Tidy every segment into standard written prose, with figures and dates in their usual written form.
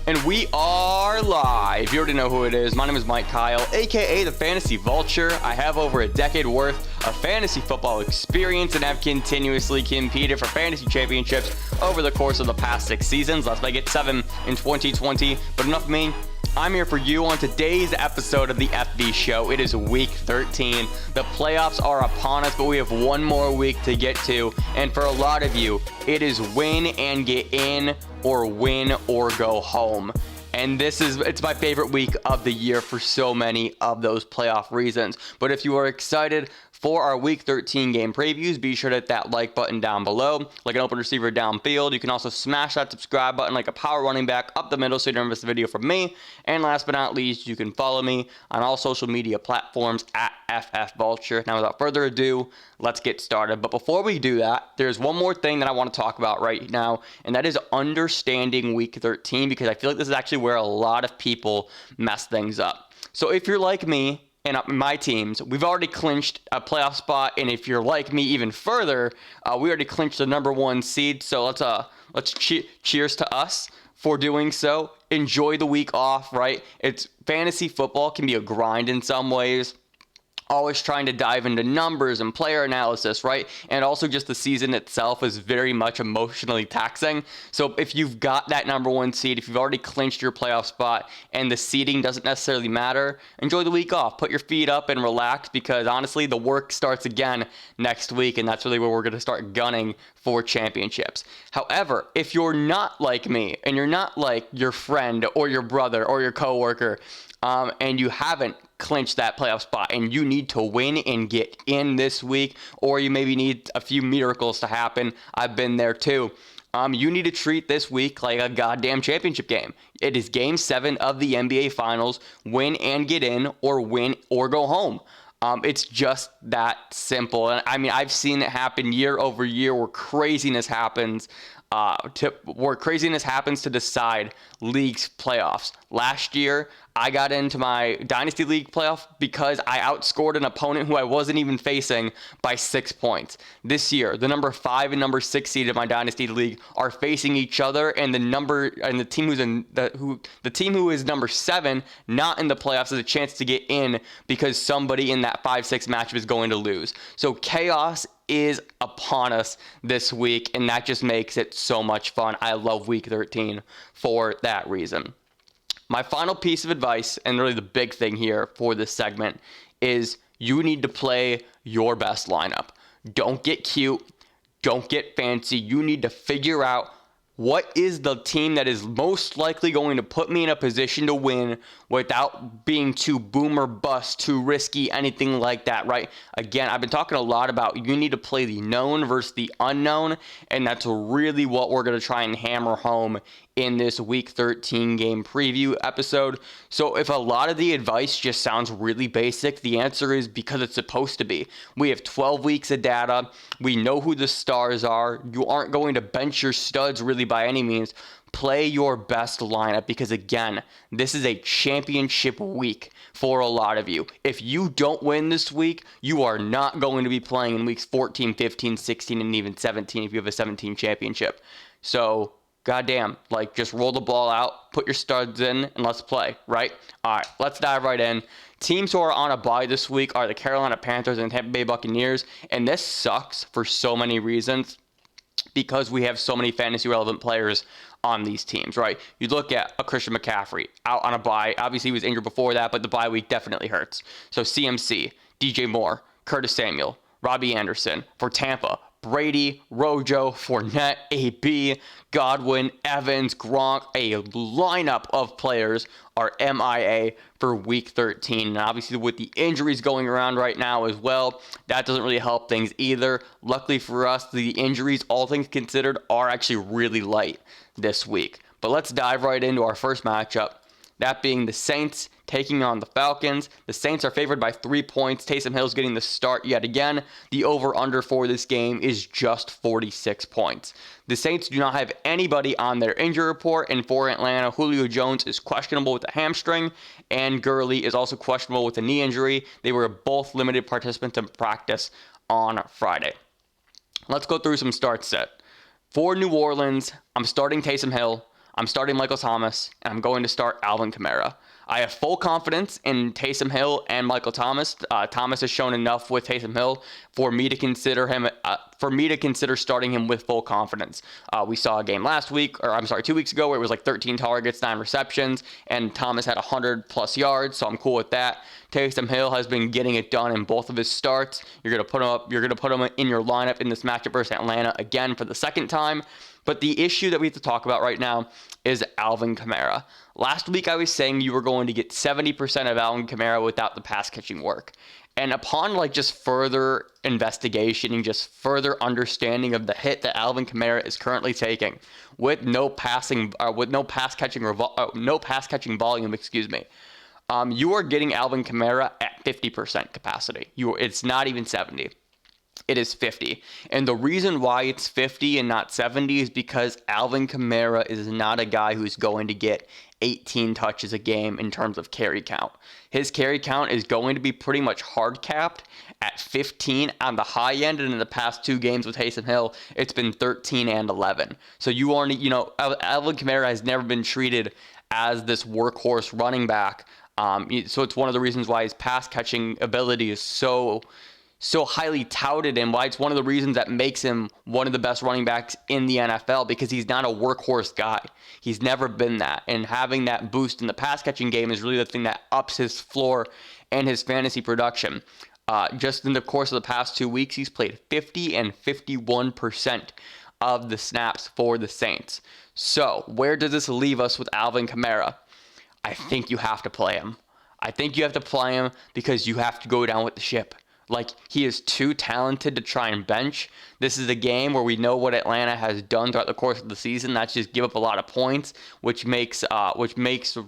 And we are live. You already know who it is. My name is Mike Kyle, aka the Fantasy Vulture. I have over a decade worth of fantasy football experience and have continuously competed for fantasy championships over the course of the past 6 seasons. Let's make it 7 in 2020. But enough of me. I'm here for you on today's episode of the FV Show. It is week 13. The playoffs are upon us, but we have one more week to get to. And for a lot of you, it is win and get in or win or go home. And it's my favorite week of the year for so many of those playoff reasons. But if you are excited for our Week 13 game previews, be sure to hit that like button down below, like an open receiver downfield. You can also smash that subscribe button like a power running back up the middle so you don't miss a video from me. And last but not least, you can follow me on all social media platforms at FFVulture. Now, without further ado, let's get started. But before we do that, there's one more thing that I want to talk about right now, and that is understanding Week 13, because I feel like this is actually where a lot of people mess things up. So if you're like me, and my teams, we've already clinched a playoff spot, and if you're like me even further, we already clinched the number 1 seed. So let's cheers to us for doing so. Enjoy the week off, right? It's fantasy football can be a grind in some ways. Always trying to dive into numbers and player analysis, right? And also just the season itself is very much emotionally taxing. So if you've got that number 1 seed, if you've already clinched your playoff spot and the seeding doesn't necessarily matter, enjoy the week off. Put your feet up and relax, because honestly, the work starts again next week, and that's really where we're going to start gunning for championships. However, if you're not like me and you're not like your friend or your brother or your coworker, and you haven't clinched that playoff spot and you need to win and get in this week, or you maybe need a few miracles to happen, I've been there too. You need to treat this week like a goddamn championship game. It is game 7 of the NBA Finals. Win and get in, or win or go home. It's just that simple. And I mean, I've seen it happen year over year where craziness happens. To decide leagues playoffs. Last year, I got into my Dynasty League playoff because I outscored an opponent who I wasn't even facing by 6 points. This year, the number 5 and number 6 seed in my Dynasty League are facing each other, and the team who is number 7 not in the playoffs has a chance to get in because somebody in that 5-6 matchup is going to lose. So chaos is upon us this week, and that just makes it so much fun. I love Week 13 for that reason. My final piece of advice, and really the big thing here for this segment, is you need to play your best lineup. Don't get cute. Don't get fancy. You need to figure out what is the team that is most likely going to put me in a position to win without being too boom or bust, too risky, anything like that, right? Again, I've been talking a lot about you need to play the known versus the unknown, and that's really what we're going to try and hammer home in this Week 13 game preview episode. So if a lot of the advice just sounds really basic, the answer is because it's supposed to be. We have 12 weeks of data. We know who the stars are. You aren't going to bench your studs really by any means. Play your best lineup, because again, this is a championship week for a lot of you. If you don't win this week, you are not going to be playing in weeks 14, 15, 16, and even 17 if you have a 17 championship. So goddamn, just roll the ball out, put your studs in, and let's play, right? All right, let's dive right in. Teams who are on a bye this week are the Carolina Panthers and Tampa Bay Buccaneers, and this sucks for so many reasons because we have so many fantasy relevant players on these teams, right? You look at a Christian McCaffrey out on a bye. Obviously, he was injured before that, but the bye week definitely hurts. So CMC, DJ Moore, Curtis Samuel, Robbie Anderson. For Tampa, Brady, Rojo, Fournette, AB, Godwin, Evans, Gronk. A lineup of players are MIA for Week 13. And obviously with the injuries going around right now as well, that doesn't really help things either. Luckily for us, the injuries, all things considered, are actually really light this week. But let's dive right into our first matchup. That being the Saints taking on the Falcons. The Saints are favored by 3 points. Taysom Hill's getting the start yet again. The over-under for this game is just 46 points. The Saints do not have anybody on their injury report, and for Atlanta, Julio Jones is questionable with a hamstring, and Gurley is also questionable with a knee injury. They were both limited participants in practice on Friday. Let's go through some start set. For New Orleans, I'm starting Taysom Hill. I'm starting Michael Thomas, and I'm going to start Alvin Kamara. I have full confidence in Taysom Hill and Michael Thomas. Thomas has shown enough with Taysom Hill for me to consider starting him with full confidence. We saw a game 2 weeks ago, where it was like 13 targets, 9 receptions, and Thomas had 100 plus yards, so I'm cool with that. Taysom Hill has been getting it done in both of his starts. You're gonna put him in your lineup in this matchup versus Atlanta again for the second time. But the issue that we have to talk about right now is Alvin Kamara. Last week I was saying you were going to get 70% of Alvin Kamara without the pass catching work. And upon just further investigation and just further understanding of the hit that Alvin Kamara is currently taking with no pass catching volume, you are getting Alvin Kamara at 50% capacity. It's not even 70. It is 50. And the reason why it's 50 and not 70 is because Alvin Kamara is not a guy who's going to get 18 touches a game in terms of carry count. His carry count is going to be pretty much hard capped at 15 on the high end, and in the past 2 games with Taysom Hill, it's been 13 and 11. So Alvin Kamara has never been treated as this workhorse running back. So it's one of the reasons why his pass catching ability is so highly touted, and why it's one of the reasons that makes him one of the best running backs in the NFL, because he's not a workhorse guy. He's never been that. And having that boost in the pass catching game is really the thing that ups his floor and his fantasy production. Just in the course of the past 2 weeks, he's played 50 and 51% of the snaps for the Saints. So where does this leave us with Alvin Kamara? I think you have to play him. I think you have to play him because you have to go down with the ship. He is too talented to try and bench. This is a game where we know what Atlanta has done throughout the course of the season. That's just give up a lot of points, which makes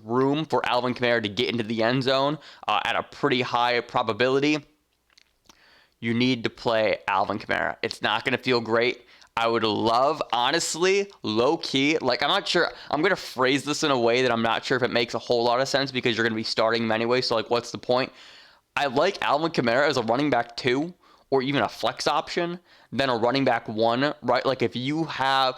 room for Alvin Kamara to get into the end zone at a pretty high probability. You need to play Alvin Kamara. It's not going to feel great. I would love, honestly, low-key, I'm not sure. I'm going to phrase this in a way that I'm not sure if it makes a whole lot of sense, because you're going to be starting him anyway, so what's the point? I like Alvin Kamara as a running back 2 or even a flex option than a running back 1, right? If you have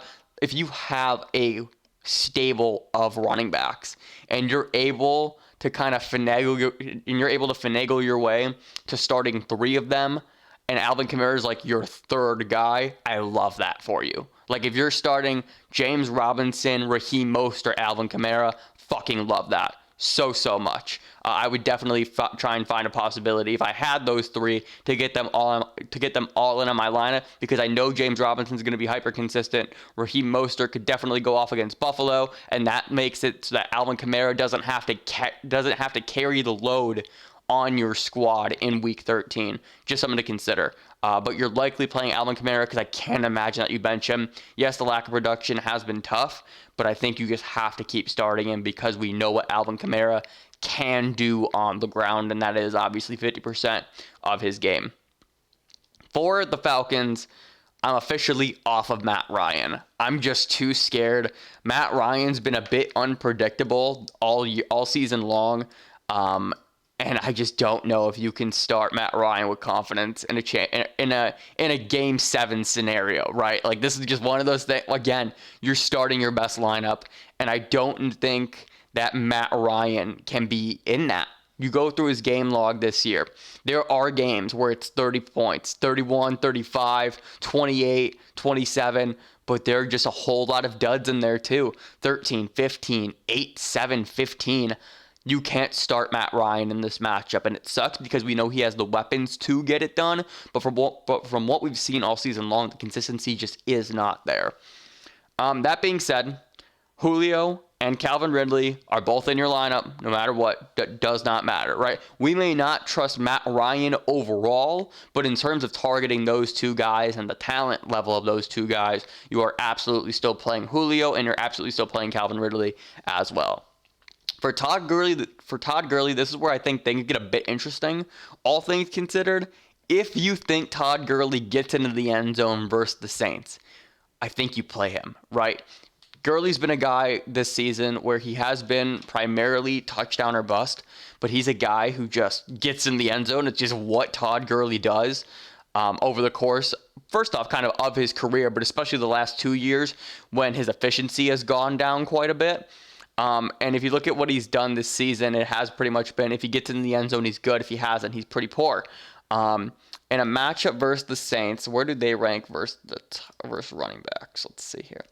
a stable of running backs and you're able to kind of finagle your way to starting 3 of them, and Alvin Kamara is your third guy, I love that for you. If you're starting James Robinson, Raheem Mostert, Alvin Kamara, fucking love that so much. I would definitely try and find a possibility if I had those 3 to get them all in on my lineup, because I know James Robinson's going to be hyper consistent. Raheem Mostert could definitely go off against Buffalo, and that makes it so that Alvin Kamara doesn't have to carry the load on your squad in week 13. Just something to consider. But you're likely playing Alvin Kamara because I can't imagine that you bench him. Yes, the lack of production has been tough, but I think you just have to keep starting him because we know what Alvin Kamara can do on the ground, and that is obviously 50% of his game. For the Falcons, I'm officially off of Matt Ryan. I'm just too scared. Matt Ryan's been a bit unpredictable all season long. And I just don't know if you can start Matt Ryan with confidence in a Game 7 scenario, right? This is just one of those things. Again, you're starting your best lineup, and I don't think that Matt Ryan can be in that. You go through his game log this year. There are games where it's 30 points, 31, 35, 28, 27, but there are just a whole lot of duds in there too. 13, 15, 8, 7, 15. You can't start Matt Ryan in this matchup, and it sucks because we know he has the weapons to get it done, but from what we've seen all season long, the consistency just is not there. That being said, Julio and Calvin Ridley are both in your lineup no matter what. That does not matter, right? We may not trust Matt Ryan overall, but in terms of targeting those 2 guys and the talent level of those 2 guys, you are absolutely still playing Julio, and you're absolutely still playing Calvin Ridley as well. For Todd Gurley, this is where I think things get a bit interesting. All things considered, if you think Todd Gurley gets into the end zone versus the Saints, I think you play him, right? Gurley's been a guy this season where he has been primarily touchdown or bust, but he's a guy who just gets in the end zone. It's just what Todd Gurley does. over the course, first off, kind of his career, but especially the last 2 years when his efficiency has gone down quite a bit. And if you look at what he's done this season, it has pretty much been, if he gets in the end zone, he's good. If he hasn't, he's pretty poor. In a matchup versus the Saints, where do they rank versus running backs? Let's see here.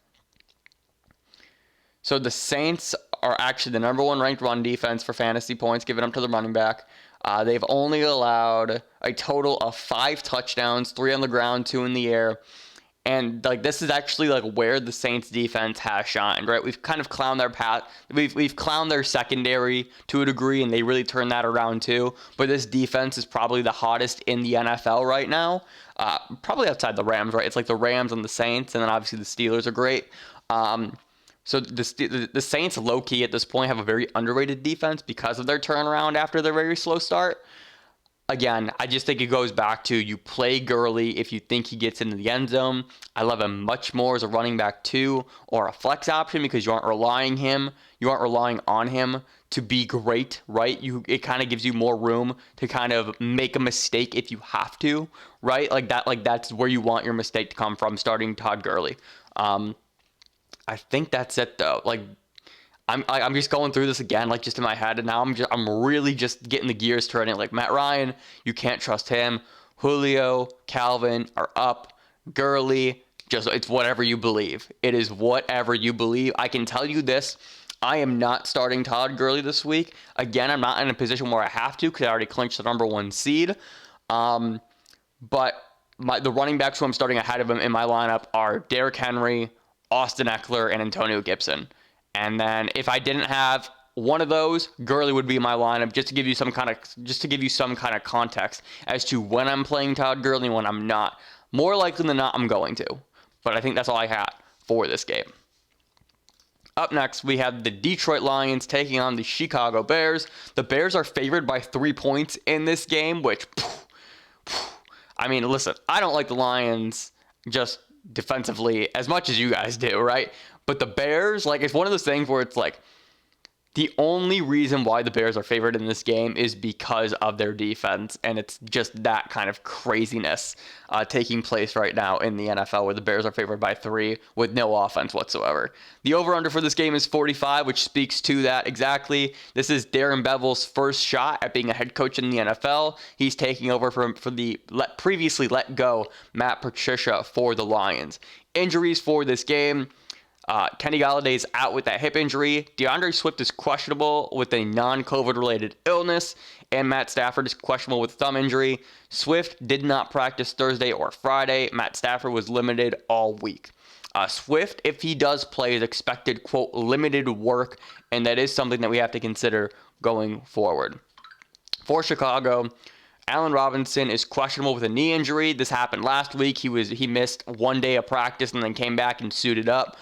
So the Saints are actually the number 1 ranked run defense for fantasy points given up to the running back. They've only allowed a total of 5 touchdowns, 3 on the ground, 2 in the air. And this is actually where the Saints defense has shined, right? We've kind of clowned their path. We've clowned their secondary to a degree, and they really turned that around too. But this defense is probably the hottest in the NFL right now. Probably outside the Rams, right? It's the Rams and the Saints, and then obviously the Steelers are great. So the Saints, low-key at this point, have a very underrated defense because of their turnaround after their very slow start. Again, I just think it goes back to you play Gurley if you think he gets into the end zone. I love him much more as a running back 2 or a flex option because you aren't relying on him to be great, right? It kind of gives you more room to kind of make a mistake if you have to, right? That's where you want your mistake to come from, starting Todd Gurley. I think that's it though. I'm just going through this again, just in my head, and now I'm really just getting the gears turning. Matt Ryan, you can't trust him. Julio, Calvin are up. Gurley, it's whatever you believe. It is whatever you believe. I can tell you this: I am not starting Todd Gurley this week. Again, I'm not in a position where I have to because I already clinched the number 1 seed. But the running backs who I'm starting ahead of him in my lineup are Derrick Henry, Austin Eckler, and Antonio Gibson. And then if I didn't have one of those, Gurley would be my lineup, just to give you some kind of context as to when I'm playing Todd Gurley and when I'm not. More likely than not, I'm going to. But I think that's all I had for this game. Up next, we have the Detroit Lions taking on the Chicago Bears. The Bears are favored by 3 points in this game, which, I mean, listen, I don't like the Lions just defensively as much as you guys do, right? But the Bears, it's one of those things where it's the only reason why the Bears are favored in this game is because of their defense, and it's just that kind of craziness taking place right now in the NFL where the Bears are favored by 3 with no offense whatsoever. The over-under for this game is 45, which speaks to that exactly. This is Darren Bevel's first shot at being a head coach in the NFL. He's taking over for the previously let go Matt Patricia for the Lions. Injuries for this game: Kenny Galladay's out with that hip injury. DeAndre Swift is questionable with a non-COVID related illness. And Matt Stafford is questionable with thumb injury. Swift did not practice Thursday or Friday. Matt Stafford was limited all week. Swift, if he does play, is expected, quote, limited work. And that is something that we have to consider going forward. For Chicago, Allen Robinson is questionable with a knee injury. This happened last week. He missed 1 day of practice and then came back and suited up.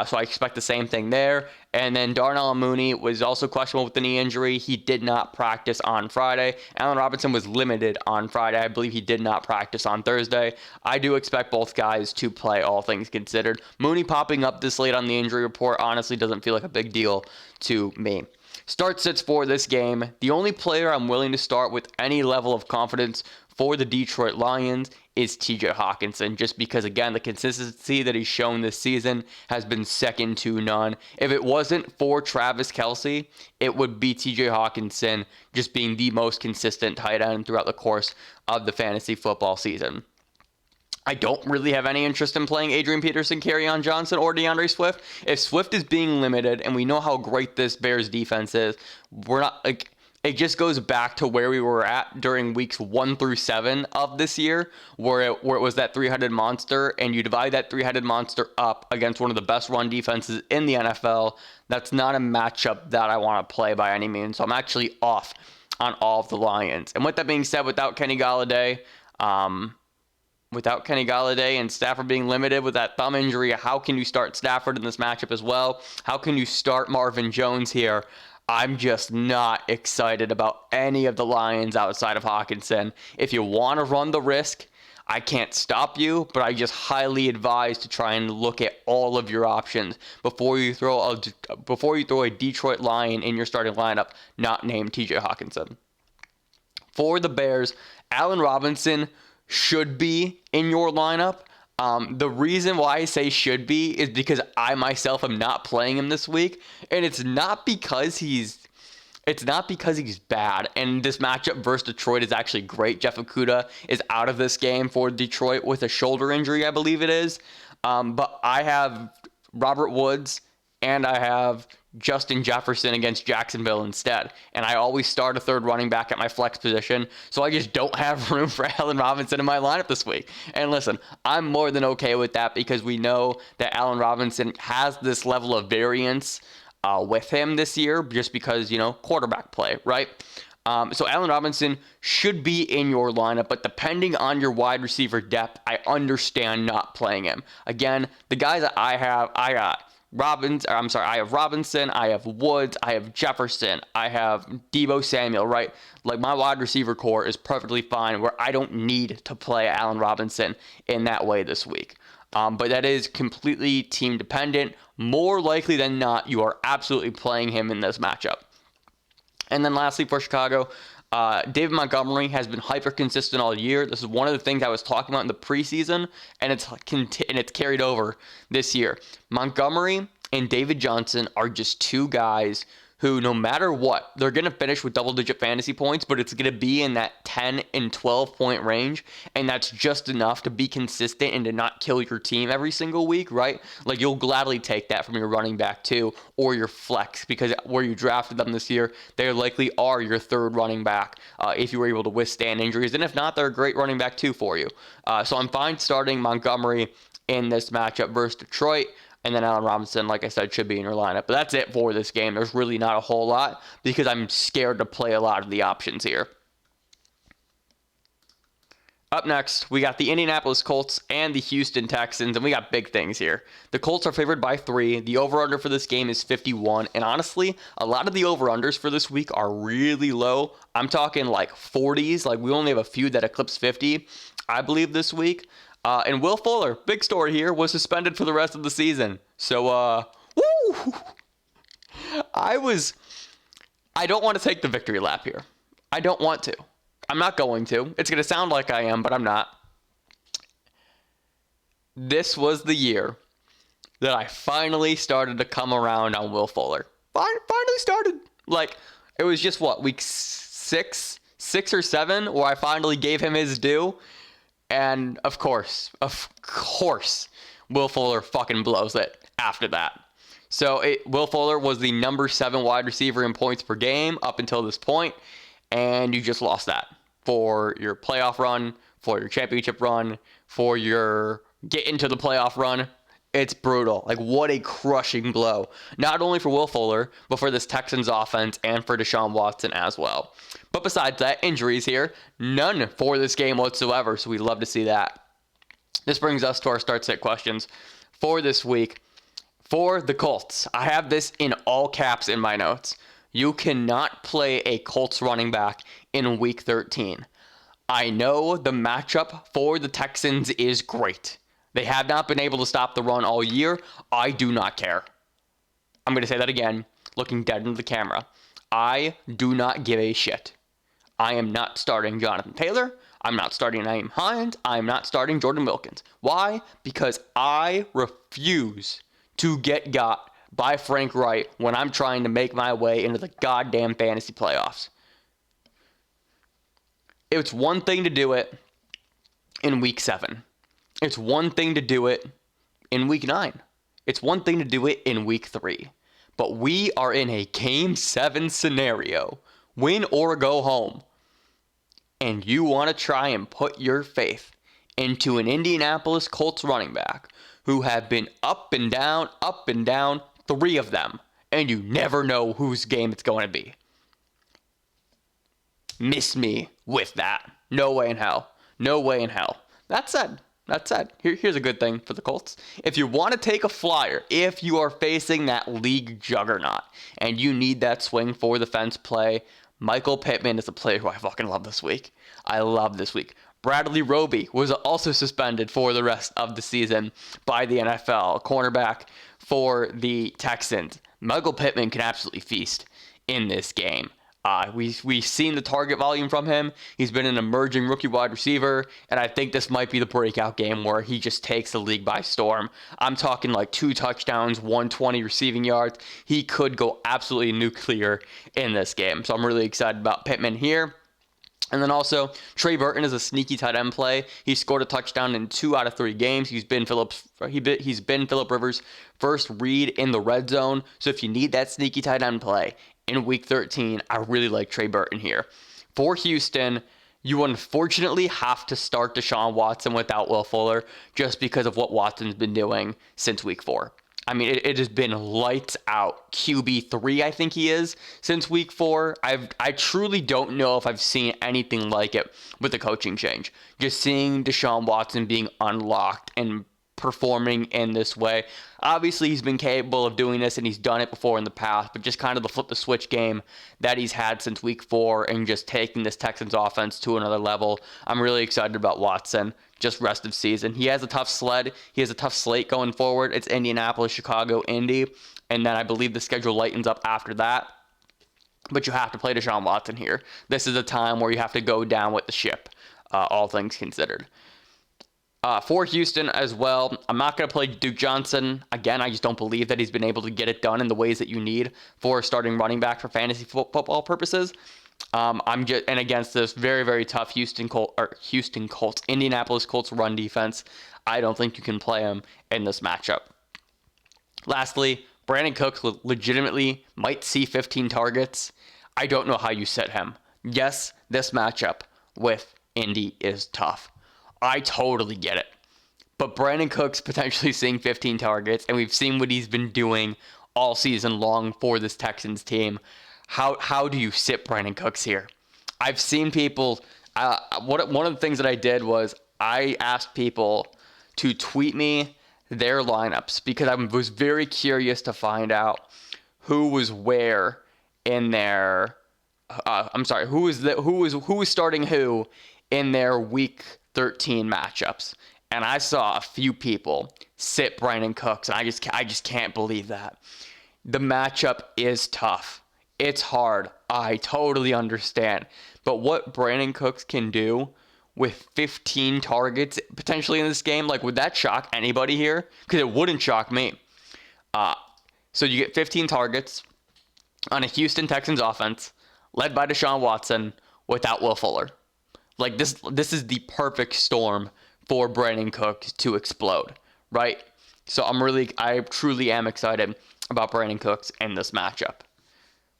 So I expect the same thing there. And then Darnell Mooney was also questionable with the knee injury. He did not practice on Friday. Allen Robinson was limited on Friday. I believe he did not practice on Thursday. I do expect both guys to play, all things considered. Mooney popping up this late on the injury report honestly doesn't feel like a big deal to me. Start sits for this game. The only player I'm willing to start with any level of confidence for the Detroit Lions is TJ Hawkinson, just because, again, the consistency that he's shown this season has been second to none. If it wasn't for Travis Kelce, it would be TJ Hawkinson just being the most consistent tight end throughout the course of the fantasy football season. I don't really have any interest in playing Adrian Peterson, Kerryon Johnson, or DeAndre Swift. If Swift is being limited, and we know how great this Bears defense is, we're not it just goes back to where we were at during weeks 1 through 7 of this year, where it was that three-headed monster, and you divide that three-headed monster up against one of the best run defenses in the NFL. That's not a matchup that I want to play by any means. So I'm actually off on all of the Lions. And with that being said, without Kenny Galladay and Stafford being limited with that thumb injury, how can you start Stafford in this matchup as well? How can you start Marvin Jones here? I'm just not excited about any of the Lions outside of Hawkinson. If you want to run the risk, I can't stop you, but I just highly advise to try and look at all of your options before you throw a Detroit Lion in your starting lineup not named TJ Hawkinson. For the Bears, Allen Robinson should be in your lineup. The reason why I say should be is because I myself am not playing him this week, and it's not because he's bad. And this matchup versus Detroit is actually great. Jeff Okudah is out of this game for Detroit with a shoulder injury, I believe it is. But I have Robert Woods and I have Justin Jefferson against Jacksonville instead. And I always start a third running back at my flex position, so I just don't have room for Allen Robinson in my lineup this week. And listen, I'm more than okay with that because we know that Allen Robinson has this level of variance with him this year just because, quarterback play, right? So Allen Robinson should be in your lineup, but depending on your wide receiver depth, I understand not playing him. Again, the guys that I have Robinson, I have Woods, I have Jefferson, I have Deebo Samuel, right? Like my wide receiver core is perfectly fine where I don't need to play Allen Robinson in that way this week. But that is completely team dependent. More likely than not, you are absolutely playing him in this matchup. And then lastly for Chicago, David Montgomery has been hyper consistent all year. This is one of the things I was talking about in the preseason, and it's carried over this year. Montgomery and David Johnson are just two guys who, no matter what, they're going to finish with double-digit fantasy points, but it's going to be in that 10 and 12-point range, and that's just enough to be consistent and to not kill your team every single week, right? Like, you'll gladly take that from your running back, too, or your flex, because where you drafted them this year, they likely are your third running back if you were able to withstand injuries, and if not, they're a great running back, too, for you. So I'm fine starting Montgomery in this matchup versus Detroit. And then Allen Robinson, like I said, should be in your lineup. But that's it for this game. There's really not a whole lot because I'm scared to play a lot of the options here. Up next, we got the Indianapolis Colts and the Houston Texans, and we got big things here. The Colts are favored by 3. The over-under for this game is 51. And honestly, a lot of the over-unders for this week are really low. I'm talking like 40s. Like, we only have a few that eclipse 50, I believe, this week. And Will Fuller, big story here, was suspended for the rest of the season. So, woo! I don't want to take the victory lap here. I don't want to. I'm not going to. It's going to sound like I am, but I'm not. This was the year that I finally started to come around on Will Fuller. Finally started. Like, it was just, week 6 or 7 where I finally gave him his due. And of course, Will Fuller fucking blows it after that. So Will Fuller was the number 7 wide receiver in points per game up until this point, and you just lost that for your playoff run, for your championship run, for your get into the playoff run. It's brutal. Like, what a crushing blow. Not only for Will Fuller, but for this Texans offense and for Deshaun Watson as well. But besides that, injuries here, none for this game whatsoever, so we'd love to see that. This brings us to our start-sit questions for this week. For the Colts, I have this in all caps in my notes. You cannot play a Colts running back in Week 13. I know the matchup for the Texans is great. They have not been able to stop the run all year. I do not care. I'm going to say that again, looking dead into the camera. I do not give a shit. I am not starting Jonathan Taylor. I'm not starting Nyheim Hines. I'm not starting Jordan Wilkins. Why? Because I refuse to get got by Frank Wright when I'm trying to make my way into the goddamn fantasy playoffs. It's one thing to do it in Week 7. It's one thing to do it in Week 9. It's one thing to do it in Week 3. But we are in a Game 7 scenario. Win or go home. And you want to try and put your faith into an Indianapolis Colts running back who have been up and down, 3 of them. And you never know whose game it's going to be. Miss me with that. No way in hell. No way in hell. That said, here's a good thing for the Colts. If you want to take a flyer, if you are facing that league juggernaut and you need that swing for the fence play, Michael Pittman is a player who I fucking love this week. I love this week. Bradley Roby was also suspended for the rest of the season by the NFL, cornerback for the Texans. Michael Pittman can absolutely feast in this game. We've seen the target volume from him. He's been an emerging rookie wide receiver, and I think this might be the breakout game where he just takes the league by storm. I'm talking like 2 touchdowns, 120 receiving yards. He could go absolutely nuclear in this game. So I'm really excited about Pittman here. And then also, Trey Burton is a sneaky tight end play. He scored a touchdown in 2 out of 3 games. He's been Phillip Rivers' first read in the red zone. So if you need that sneaky tight end play in Week 13, I really like Trey Burton here. For Houston, you unfortunately have to start Deshaun Watson without Will Fuller just because of what Watson's been doing since Week 4. I mean, it has been lights out. QB3, I think he is, since Week 4. I truly don't know if I've seen anything like it with the coaching change. Just seeing Deshaun Watson being unlocked and performing in this way. Obviously, he's been capable of doing this, and he's done it before in the past, but just kind of the flip-the-switch game that he's had since Week 4 and just taking this Texans offense to another level. I'm really excited about Watson. Just rest of season. He has a tough sled. He has a tough slate going forward. It's Indianapolis, Chicago, Indy, and then I believe the schedule lightens up after that. But you have to play Deshaun Watson here. This is a time where you have to go down with the ship, all things considered. For Houston as well, I'm not going to play Duke Johnson. Again, I just don't believe that he's been able to get it done in the ways that you need for starting running back for fantasy football purposes. And against this very, very tough Indianapolis Colts run defense, I don't think you can play him in this matchup. Lastly, Brandon Cooks legitimately might see 15 targets. I don't know how you sit him. Yes, this matchup with Indy is tough. I totally get it. But Brandon Cooks potentially seeing 15 targets, and we've seen what he's been doing all season long for this Texans team. How do you sit Brandon Cooks here? I've seen people. One of the things that I did was I asked people to tweet me their lineups because I was very curious to find out who was where in their. Who was starting who in their Week 13 matchups, and I saw a few people sit Brandon Cooks, and I just can't believe that. The matchup is tough. It's hard. I totally understand. But what Brandon Cooks can do with 15 targets potentially in this game, like, would that shock anybody here? Because it wouldn't shock me. So you get 15 targets on a Houston Texans offense led by Deshaun Watson without Will Fuller. Like, this is the perfect storm for Brandon Cooks to explode, right? So I truly am excited about Brandon Cooks in this matchup.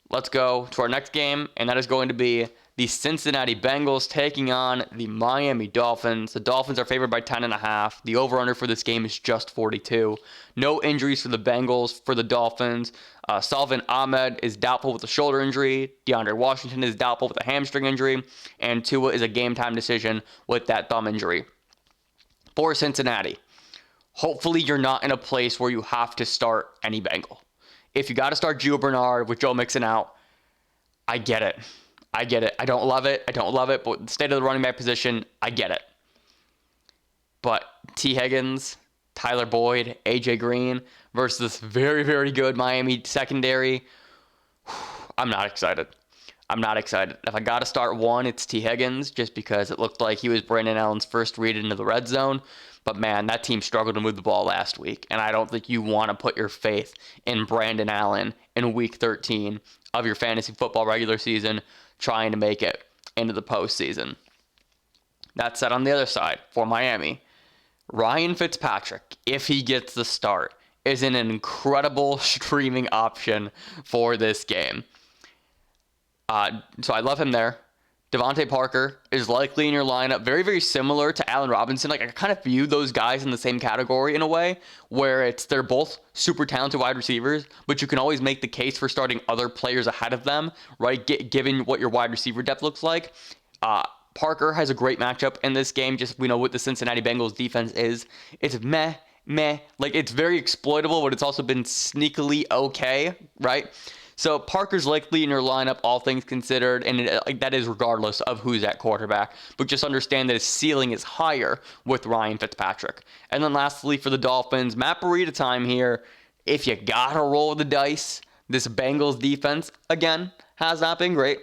Let's go to our next game, and that is going to be the Cincinnati Bengals taking on the Miami Dolphins. The Dolphins are favored by 10.5. The over-under for this game is just 42. No injuries for the Bengals. For the Dolphins, Salvin Ahmed is doubtful with a shoulder injury. DeAndre Washington is doubtful with a hamstring injury. And Tua is a game-time decision with that thumb injury. For Cincinnati, hopefully you're not in a place where you have to start any Bengal. If you got to start Gio Bernard with Joe Mixon out, I get it. I don't love it. But the state of the running back position, I get it. But T. Higgins, Tyler Boyd, A.J. Green versus this very, very good Miami secondary, I'm not excited. If I got to start one, it's T. Higgins, just because it looked like he was Brandon Allen's first read into the red zone. But, man, that team struggled to move the ball last week, and I don't think you want to put your faith in Brandon Allen in Week 13 of your fantasy football regular season trying to make it into the postseason. That said, on the other side, for Miami, Ryan Fitzpatrick, if he gets the start, is an incredible streaming option for this game. So I love him there. Devonte Parker is likely in your lineup. Very, very similar to Allen Robinson. Like, I kind of view those guys in the same category in a way where they're both super talented wide receivers, but you can always make the case for starting other players ahead of them, right? Given what your wide receiver depth looks like. Parker has a great matchup in this game. Just, we know what the Cincinnati Bengals defense is. It's meh. Like, it's very exploitable, but it's also been sneakily okay, right? So Parker's likely in your lineup, all things considered, and that is regardless of who's at quarterback. But just understand that his ceiling is higher with Ryan Fitzpatrick. And then lastly, for the Dolphins, Matt Breida time here. If you gotta roll the dice, This Bengals defense, again, has not been great.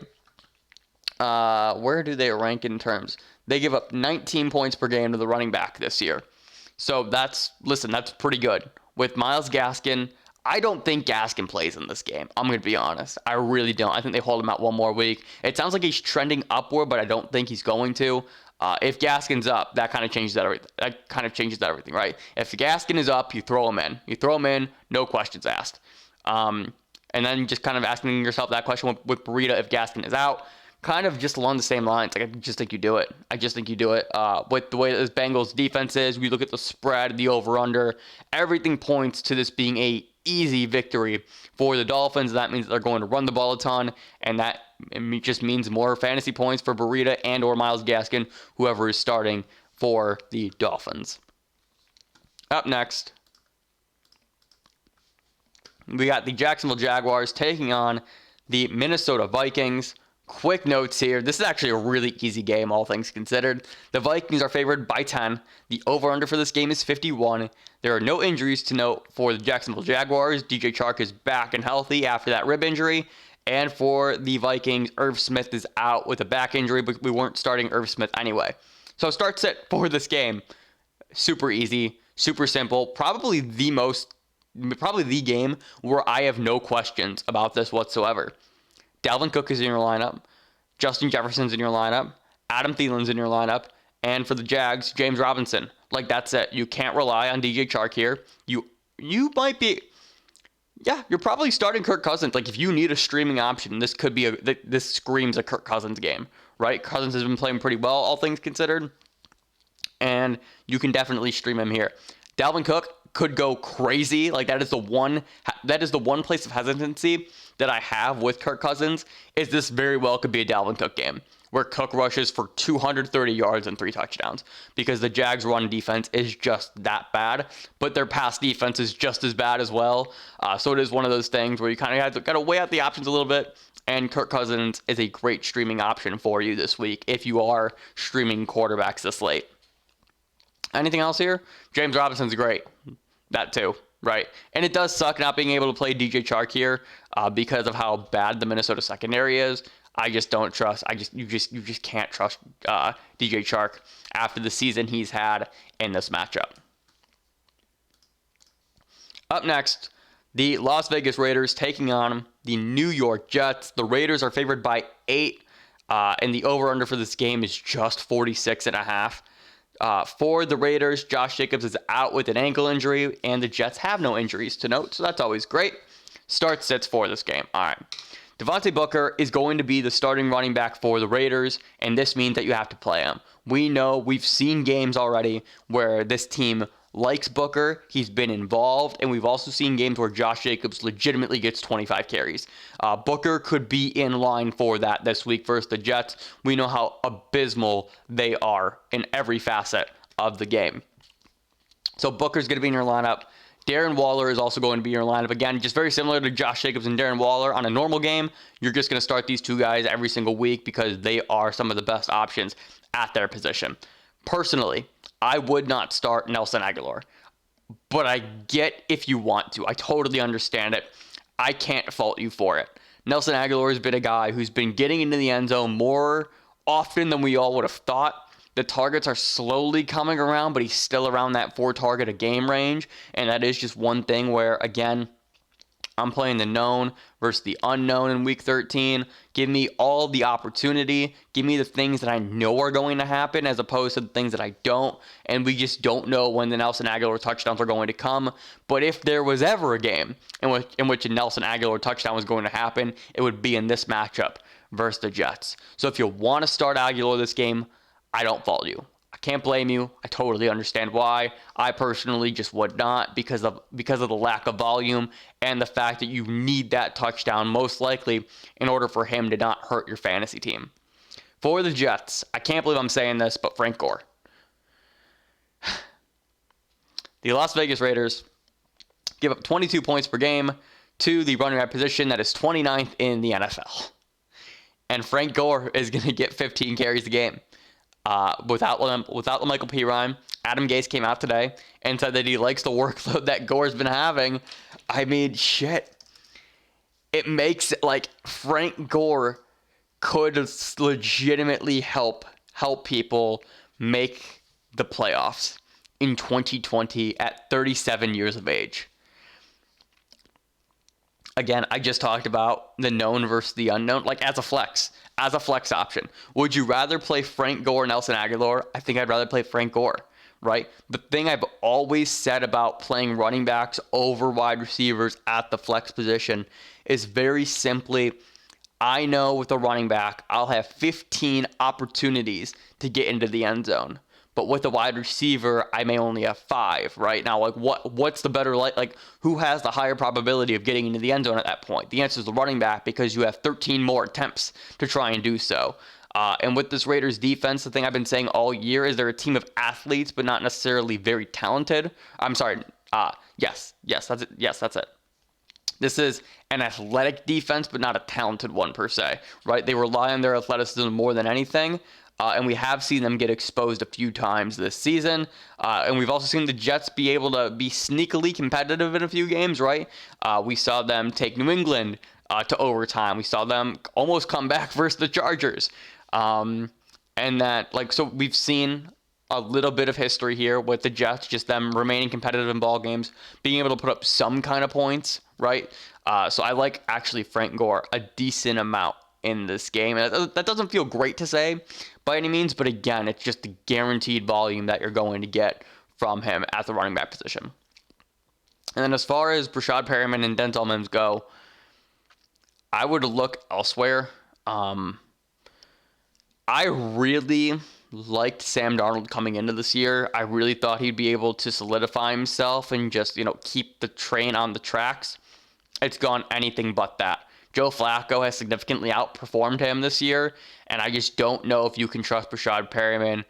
Where do they rank in terms? They give up 19 points per game to the running back this year. So that's pretty good. With Myles Gaskin, I don't think Gaskin plays in this game. I'm going to be honest. I really don't. I think they hold him out one more week. It sounds like he's trending upward, but I don't think he's going to. If Gaskin's up, that kind of changes everything. Right? If Gaskin is up, you throw him in. No questions asked. And then just kind of asking yourself that question with Burrito if Gaskin is out. Kind of just along the same lines. I just think you do it. With the way that this Bengals defense is, we look at the spread, the over-under, everything points to this being a easy victory for the Dolphins. That means they're going to run the ball a ton, and that just means more fantasy points for Burrito and or Myles Gaskin, whoever is starting for the Dolphins. Up next, we got the Jacksonville Jaguars taking on the Minnesota Vikings. Quick notes here. This is actually a really easy game, all things considered. The Vikings are favored by 10. The over-under for this game is 51. There are no injuries to note for the Jacksonville Jaguars. DJ Chark is back and healthy after that rib injury. And for the Vikings, Irv Smith is out with a back injury, but we weren't starting Irv Smith anyway. So start set for this game. Super easy, super simple. Probably the game where I have no questions about this whatsoever. Dalvin Cook is in your lineup. Justin Jefferson's in your lineup. Adam Thielen's in your lineup. And for the Jags, James Robinson. That's it. You can't rely on DJ Chark here. You might be... Yeah, you're probably starting Kirk Cousins. If you need a streaming option, this screams a Kirk Cousins game, right? Cousins has been playing pretty well, all things considered. And you can definitely stream him here. Dalvin Cook could go crazy. That is the one place of hesitancy that I have with Kirk Cousins, is this very well could be a Dalvin Cook game where Cook rushes for 230 yards and 3 touchdowns, because the Jags' run defense is just that bad, but their pass defense is just as bad as well. So it is one of those things where you kind of got to weigh out the options a little bit, and Kirk Cousins is a great streaming option for you this week if you are streaming quarterbacks this late. Anything else here? James Robinson's great. That too. Right. And it does suck not being able to play DJ Chark here because of how bad the Minnesota secondary is. I just don't trust. You just can't trust DJ Chark after the season he's had in this matchup. Up next, the Las Vegas Raiders taking on the New York Jets. The Raiders are favored by 8, and the over/under for this game is just 46.5. For the Raiders, Josh Jacobs is out with an ankle injury, and the Jets have no injuries to note, so that's always great. Start sits for this game. All right. Devonte Booker is going to be the starting running back for the Raiders, and this means that you have to play him. We know, we've seen games already where this team likes Booker. He's been involved, and we've also seen games where Josh Jacobs legitimately gets 25 carries. Booker could be in line for that this week versus the Jets. We know how abysmal they are in every facet of the game. So Booker's going to be in your lineup. Darren Waller is also going to be in your lineup. Again, just very similar to Josh Jacobs and Darren Waller. On a normal game, you're just going to start these two guys every single week because they are some of the best options at their position. Personally, I would not start Nelson Agholor, but I get if you want to. I totally understand it. I can't fault you for it. Nelson Agholor has been a guy who's been getting into the end zone more often than we all would have thought. The targets are slowly coming around, but he's still around that 4-target a game range, and that is just one thing where, again, I'm playing the known versus the unknown in Week 13. Give me all the opportunity. Give me the things that I know are going to happen as opposed to the things that I don't. And we just don't know when the Nelson Agholor touchdowns are going to come. But if there was ever a game in which a Nelson Agholor touchdown was going to happen, it would be in this matchup versus the Jets. So if you want to start Agholor this game, I don't fault you. I can't blame you. I totally understand why. I personally just would not because of the lack of volume and the fact that you need that touchdown most likely in order for him to not hurt your fantasy team. For the Jets, I can't believe I'm saying this, but Frank Gore. The Las Vegas Raiders give up 22 points per game to the running back position that is 29th in the NFL. And Frank Gore is going to get 15 carries a game. Without Michael Pirine, Adam Gase came out today and said that he likes the workload that Gore's been having. I mean, shit. it makes it like Frank Gore could legitimately help people make the playoffs in 2020 at 37 years of age. Again, I just talked about the known versus the unknown, like as a flex option. Would you rather play Frank Gore, Nelson Aguilar? I think I'd rather play Frank Gore, right? The thing I've always said about playing running backs over wide receivers at the flex position is very simply, I know with a running back, I'll have 15 opportunities to get into the end zone. But with a wide receiver, I may only have 5, right? Now, like what's the better, like who has the higher probability of getting into the end zone at that point? The answer is the running back, because you have 13 more attempts to try and do so. And with this Raiders defense, the thing I've been saying all year is they're a team of athletes, but not necessarily very talented. I'm sorry. Yes, that's it. Yes, that's it. This is an athletic defense, but not a talented one per se, right? They rely on their athleticism more than anything. And we have seen them get exposed a few times this season. And we've also seen the Jets be able to be sneakily competitive in a few games, right? We saw them take New England to overtime. We saw them almost come back versus the Chargers. And that, like, so we've seen a little bit of history here with the Jets, just them remaining competitive in ball games, being able to put up some kind of points, right? So I like actually Frank Gore a decent amount in this game. And that doesn't feel great to say by any means, but again, it's just the guaranteed volume that you're going to get from him at the running back position. And then as far as Brashad Perriman and Denzel Mims go, I would look elsewhere. I really liked Sam Darnold coming into this year. I really thought he'd be able to solidify himself and just, keep the train on the tracks. It's gone anything but that. Joe Flacco has significantly outperformed him this year, and I just don't know if you can trust Brashad Perriman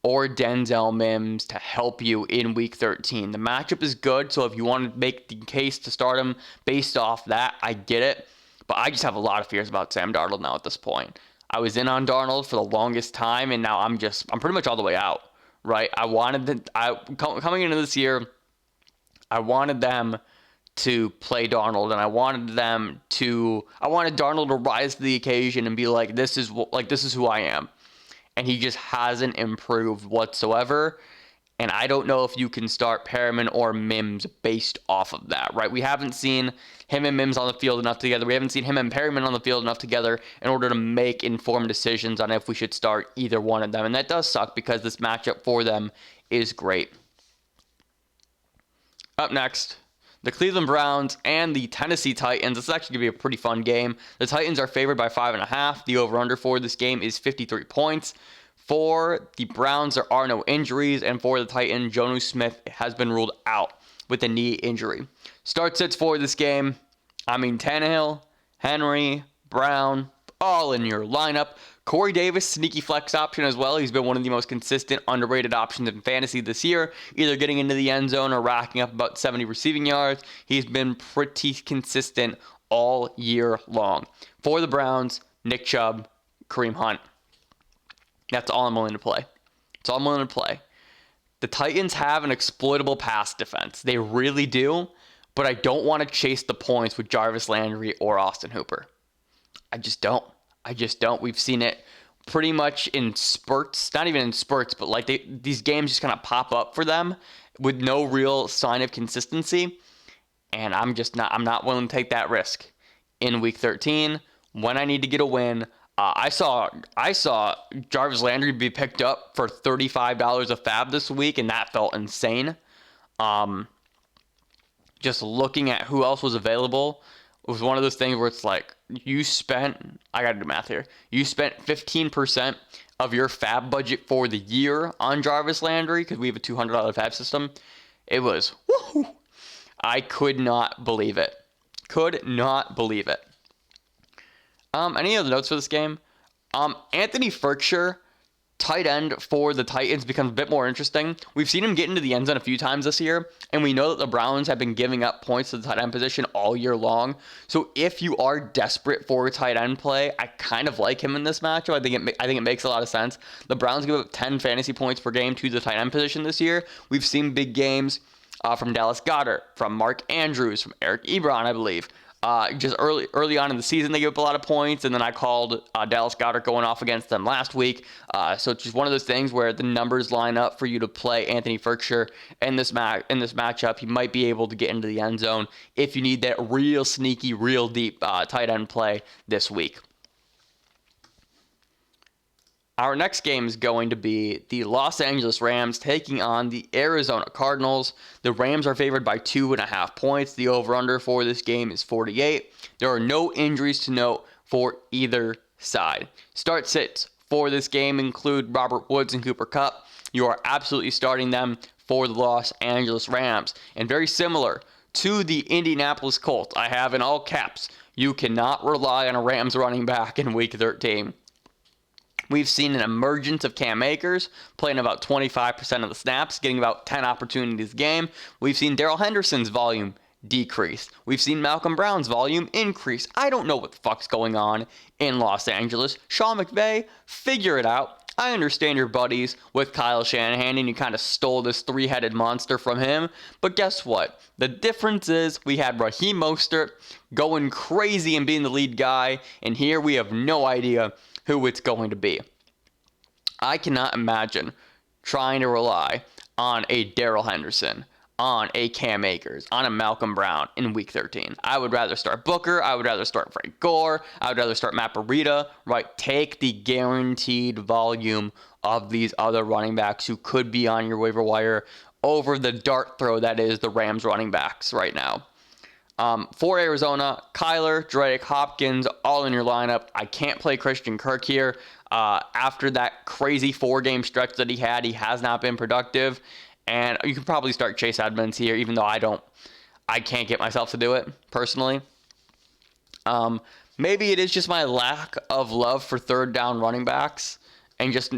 or Denzel Mims to help you in Week 13. The matchup is good, so if you want to make the case to start him based off that, I get it. But I just have a lot of fears about Sam Darnold now at this point. I was in on Darnold for the longest time, and now I'm pretty much all the way out, right? Coming into this year, I wanted them to play Darnold, and I wanted Darnold to rise to the occasion and be like, this is who I am. And he just hasn't improved whatsoever. And I don't know if you can start Perriman or Mims based off of that, right? We haven't seen him and Mims on the field enough together. We haven't seen him and Perriman on the field enough together in order to make informed decisions on if we should start either one of them. And that does suck because this matchup for them is great. Up next, the Cleveland Browns and the Tennessee Titans. This is actually going to be a pretty fun game. The Titans are favored by 5.5. The over-under for this game is 53 points. For the Browns, there are no injuries, and for the Titans, Jonnu Smith has been ruled out with a knee injury. Start sits for this game, Tannehill, Henry, Brown, all in your lineup. Corey Davis, sneaky flex option as well. He's been one of the most consistent, underrated options in fantasy this year, either getting into the end zone or racking up about 70 receiving yards. He's been pretty consistent all year long. For the Browns, Nick Chubb, Kareem Hunt. That's all I'm willing to play. The Titans have an exploitable pass defense. They really do, but I don't want to chase the points with Jarvis Landry or Austin Hooper. I just don't. We've seen it pretty much in spurts, not even in spurts, but like these games just kind of pop up for them with no real sign of consistency. And I'm not willing to take that risk in Week 13 when I need to get a win. I saw Jarvis Landry be picked up for $35 a fab this week, and that felt insane. Just looking at who else was available, it was one of those things where it's like I gotta do math here. You spent 15% of your fab budget for the year on Jarvis Landry because we have a $200 fab system. It was, woohoo! I could not believe it. Any other notes for this game? Anthony Fercher, tight end for the Titans, becomes a bit more interesting. We've seen him get into the end zone a few times this year, and we know that the Browns have been giving up points to the tight end position all year long. So if you are desperate for a tight end play, I kind of like him in this matchup. I think it makes a lot of sense. The Browns give up 10 fantasy points per game to the tight end position this year. We've seen big games from Dallas Goedert, from Mark Andrews, from Eric Ebron, I believe. Just early on in the season, they gave up a lot of points, and then I called Dallas Goedert going off against them last week. So it's just one of those things where the numbers line up for you to play Anthony Fercher in this matchup. He might be able to get into the end zone if you need that real sneaky, real deep tight end play this week. Our next game is going to be the Los Angeles Rams taking on the Arizona Cardinals. The Rams are favored by 2.5 points. The over-under for this game is 48. There are no injuries to note for either side. Start sits for this game include Robert Woods and Cooper Kupp. You are absolutely starting them for the Los Angeles Rams. And very similar to the Indianapolis Colts, I have in all caps, you cannot rely on a Rams running back in Week 13. We've seen an emergence of Cam Akers, playing about 25% of the snaps, getting about 10 opportunities a game. We've seen Darrell Henderson's volume decrease. We've seen Malcolm Brown's volume increase. I don't know what the fuck's going on in Los Angeles. Sean McVay, figure it out. I understand you're buddies with Kyle Shanahan and you kind of stole this three-headed monster from him. But guess what? The difference is we had Raheem Mostert going crazy and being the lead guy, and here we have no idea who it's going to be. I cannot imagine trying to rely on a Darrell Henderson, on a Cam Akers, on a Malcolm Brown in Week 13. I would rather start Booker. I would rather start Frank Gore. I would rather start Matt Breida. Right? Take the guaranteed volume of these other running backs who could be on your waiver wire over the dart throw that is the Rams running backs right now. For Arizona, Kyler, Drake, Hopkins, all in your lineup. I can't play Christian Kirk here. After that crazy 4-game stretch that he had, he has not been productive. And you can probably start Chase Edmonds here, even though I can't get myself to do it, personally. Maybe it is just my lack of love for third down running backs and just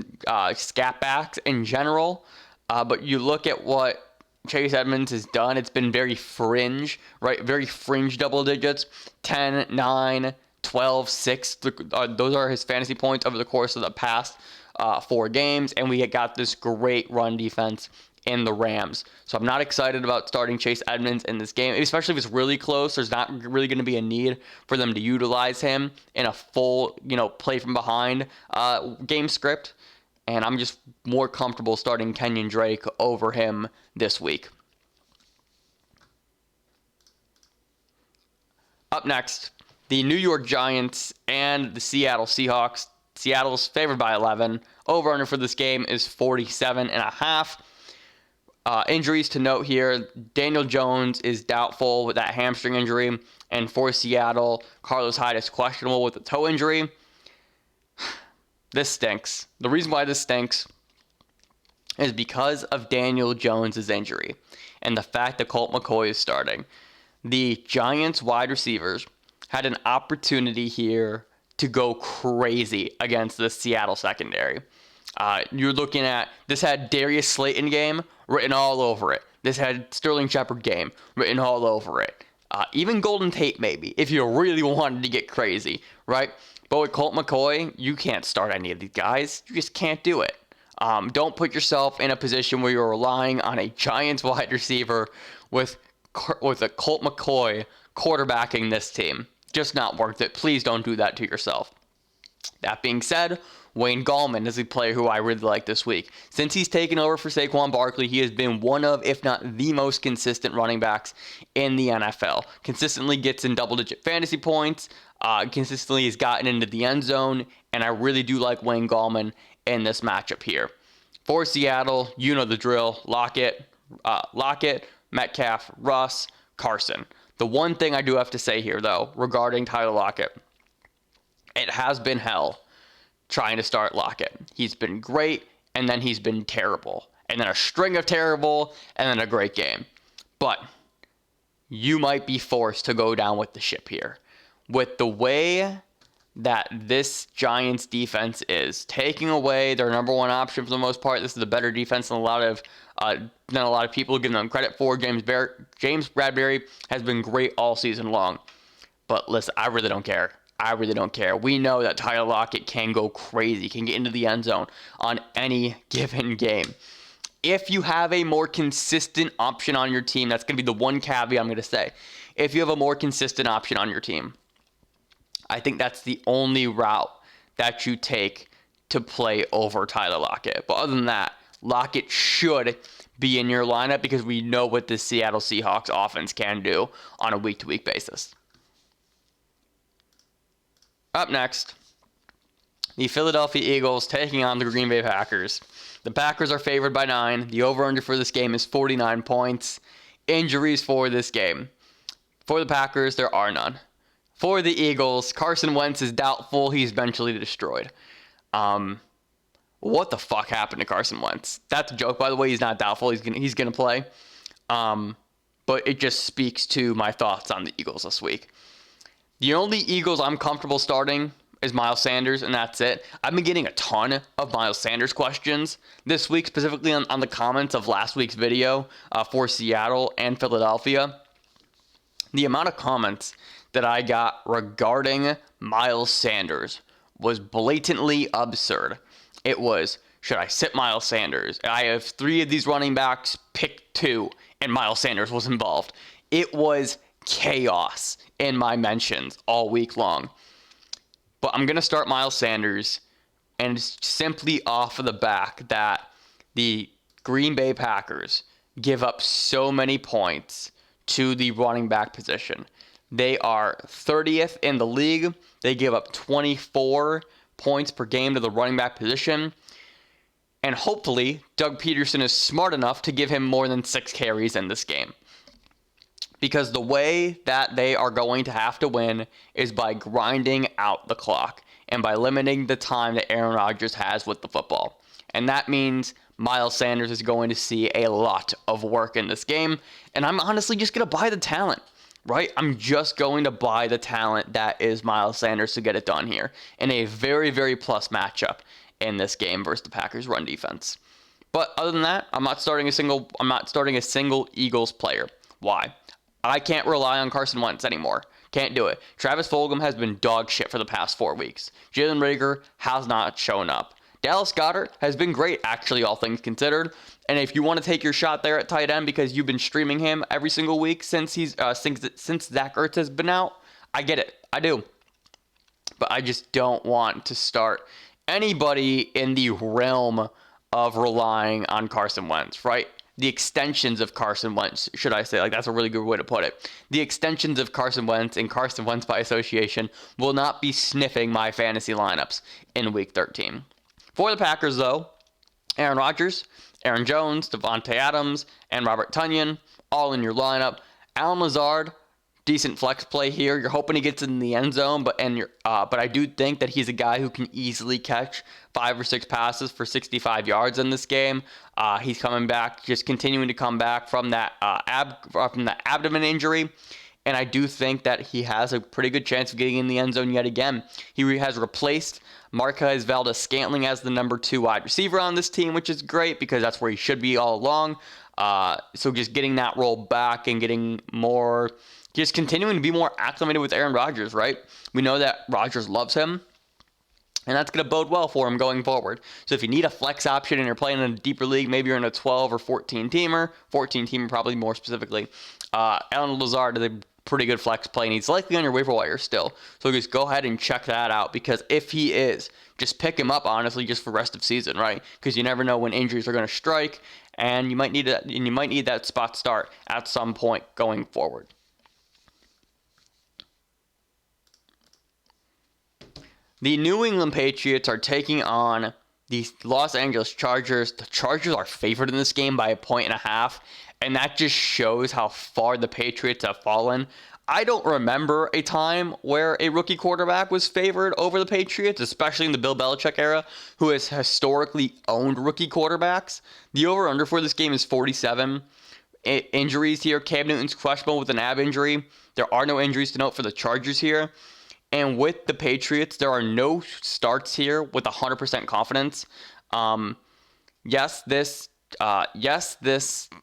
scat backs in general. But you look at what Chase Edmonds has done, it's been very fringe, right? Very fringe double digits, 10, 9, 12, 6. Those are his fantasy points over the course of the past 4 games, and we got this great run defense in the Rams. So I'm not excited about starting Chase Edmonds in this game, especially if it's really close. There's not really going to be a need for them to utilize him in a full, play from behind game script. And I'm just more comfortable starting Kenyon Drake over him this week. Up next, the New York Giants and the Seattle Seahawks. Seattle's favored by 11. Over-under for this game is 47.5. Injuries to note here. Daniel Jones is doubtful with that hamstring injury. And for Seattle, Carlos Hyde is questionable with a toe injury. This stinks. The reason why this stinks is because of Daniel Jones' injury and the fact that Colt McCoy is starting. The Giants wide receivers had an opportunity here to go crazy against the Seattle secondary. You're looking at, this had Darius Slayton game written all over it. This had Sterling Shepard game written all over it. Even Golden Tate maybe, if you really wanted to get crazy, right? But with Colt McCoy, you can't start any of these guys. You just can't do it. Don't put yourself in a position where you're relying on a Giants wide receiver with a Colt McCoy quarterbacking this team. Just not worth it. Please don't do that to yourself. That being said, Wayne Gallman is a player who I really like this week. Since he's taken over for Saquon Barkley, he has been one of, if not the most consistent running backs in the NFL. Consistently gets in double-digit fantasy points. Consistently has gotten into the end zone, and I really do like Wayne Gallman in this matchup here. For Seattle, you know the drill. Lockett, Metcalf, Russ, Carson. The one thing I do have to say here, though, regarding Tyler Lockett, it has been hell trying to start Lockett. He's been great, and then he's been terrible. And then a string of terrible, and then a great game. But you might be forced to go down with the ship here. With the way that this Giants defense is taking away their number one option for the most part, this is a better defense than a lot of people give them credit for. James Bradbury has been great all season long. But listen, I really don't care. We know that Tyler Lockett can go crazy, can get into the end zone on any given game. If you have a more consistent option on your team, that's going to be the one caveat I'm going to say. If you have a more consistent option on your team, I think that's the only route that you take to play over Tyler Lockett. But other than that, Lockett should be in your lineup because we know what the Seattle Seahawks offense can do on a week-to-week basis. Up next, the Philadelphia Eagles taking on the Green Bay Packers. The Packers are favored by 9. The over-under for this game is 49 points. Injuries for this game. For the Packers, there are none. For the Eagles, Carson Wentz is doubtful. He's eventually destroyed. What the fuck happened to Carson Wentz? That's a joke, by the way. He's not doubtful. He's gonna play. But it just speaks to my thoughts on the Eagles this week. The only Eagles I'm comfortable starting is Miles Sanders, and that's it. I've been getting a ton of Miles Sanders questions this week, specifically on the comments of last week's video for Seattle and Philadelphia. The amount of comments that I got regarding Miles Sanders was blatantly absurd. It was, should I sit Miles Sanders? I have 3 of these running backs, pick 2, and Miles Sanders was involved. It was chaos in my mentions all week long. But I'm going to start Miles Sanders, and it's simply off of the back that the Green Bay Packers give up so many points to the running back position. They are 30th in the league. They give up 24 points per game to the running back position. And hopefully, Doug Peterson is smart enough to give him more than 6 carries in this game. Because the way that they are going to have to win is by grinding out the clock and by limiting the time that Aaron Rodgers has with the football. And that means Miles Sanders is going to see a lot of work in this game. And I'm honestly just going to buy the talent, right? I'm just going to buy the talent that is Miles Sanders to get it done here in a very, very plus matchup in this game versus the Packers run defense. But other than that, I'm not starting a single Eagles player. Why? I can't rely on Carson Wentz anymore. Can't do it. Travis Fulgham has been dog shit for the past 4 weeks. Jalen Reagor has not shown up. Dallas Goedert has been great, actually, all things considered. And if you want to take your shot there at tight end because you've been streaming him every single week since Zach Ertz has been out, I get it. I do. But I just don't want to start anybody in the realm of relying on Carson Wentz, right? The extensions of Carson Wentz, should I say, like that's a really good way to put it. The extensions of Carson Wentz and Carson Wentz by association will not be sniffing my fantasy lineups in Week 13. For the Packers, though, Aaron Rodgers, Aaron Jones, Devontae Adams, and Robert Tonyan, all in your lineup. Allen Lazard, decent flex play here. You're hoping he gets in the end zone, but I do think that he's a guy who can easily catch 5 or 6 passes for 65 yards in this game. He's coming back, just continuing to come back from that abdomen injury. And I do think that he has a pretty good chance of getting in the end zone yet again. He has replaced Marquez Valdes-Scantling as the number 2 wide receiver on this team, which is great because that's where he should be all along. So just getting that role back and getting more, just continuing to be more acclimated with Aaron Rodgers, right? We know that Rodgers loves him, and that's going to bode well for him going forward. So if you need a flex option and you're playing in a deeper league, maybe you're in a 12 or 14-teamer probably more specifically, Allen Lazard is a pretty good flex play, and he's likely on your waiver wire still. So just go ahead and check that out, because if he is, just pick him up, honestly, just for rest of season, right? Because you never know when injuries are going to strike, and you might need that spot start at some point going forward. The New England Patriots are taking on the Los Angeles Chargers. The Chargers are favored in this game by 1.5, and that just shows how far the Patriots have fallen. I don't remember a time where a rookie quarterback was favored over the Patriots, especially in the Bill Belichick era, who has historically owned rookie quarterbacks. The over-under for this game is 47. Injuries here. Cam Newton's questionable with an ab injury. There are no injuries to note for the Chargers here. And with the Patriots, there are no starts here with 100% confidence. Yes, this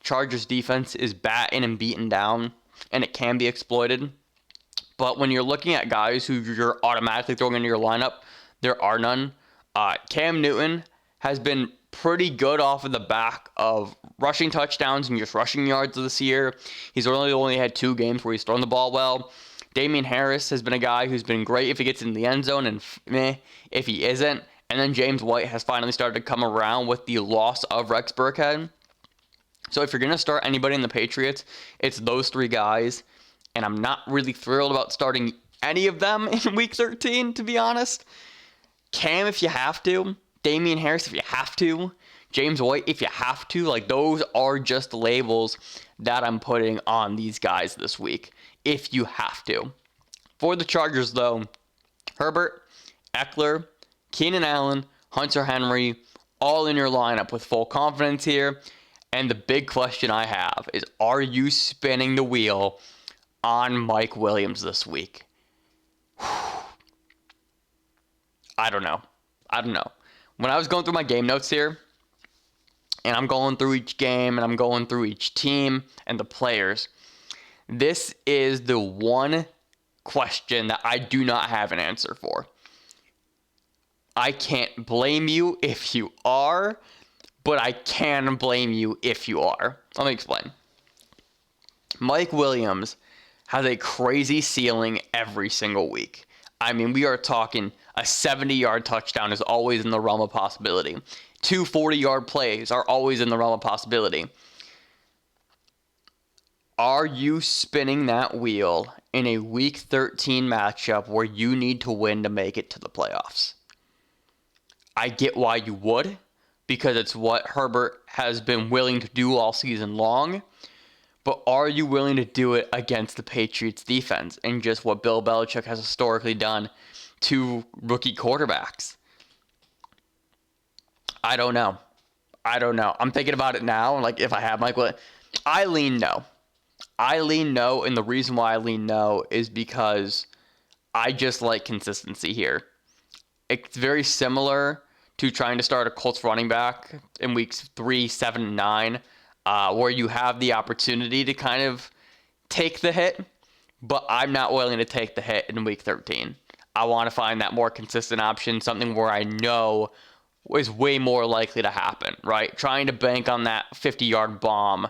Chargers defense is batting and beaten down, and it can be exploited. But when you're looking at guys who you're automatically throwing into your lineup, there are none. Cam Newton has been pretty good off of the back of rushing touchdowns and just rushing yards this year. He's only had 2 games where he's thrown the ball well. Damian Harris has been a guy who's been great if he gets in the end zone and meh if he isn't. And then James White has finally started to come around with the loss of Rex Burkhead. So if you're going to start anybody in the Patriots, it's those 3 guys. And I'm not really thrilled about starting any of them in Week 13, to be honest. Cam if you have to. Damian Harris if you have to. James White if you have to. Like, those are just the labels that I'm putting on these guys this week, if you have to. For the Chargers, though, Herbert, Eckler, Keenan Allen, Hunter Henry, all in your lineup with full confidence here. And the big question I have is, are you spinning the wheel on Mike Williams this week? I don't know. When I was going through my game notes here, and I'm going through each game, and I'm going through each team and the players, this is the one question that I do not have an answer for. I can't blame you if you are, but I can blame you if you are. Let me explain. Mike Williams has a crazy ceiling every single week. I mean, we are talking a 70-yard touchdown is always in the realm of possibility. 2 40-yard plays are always in the realm of possibility. Are you spinning that wheel in a Week 13 matchup where you need to win to make it to the playoffs? I get why you would, because it's what Herbert has been willing to do all season long. But are you willing to do it against the Patriots defense and just what Bill Belichick has historically done to rookie quarterbacks? I don't know. I'm thinking about it now, and like, if I have Michael, I lean no. And the reason why I lean no is because I just like consistency here. It's very similar to trying to start a Colts running back in weeks 3, 7, and 9, where you have the opportunity to kind of take the hit, but I'm not willing to take the hit in week 13. I want to find that more consistent option, something where I know is way more likely to happen, right? Trying to bank on that 50-yard bomb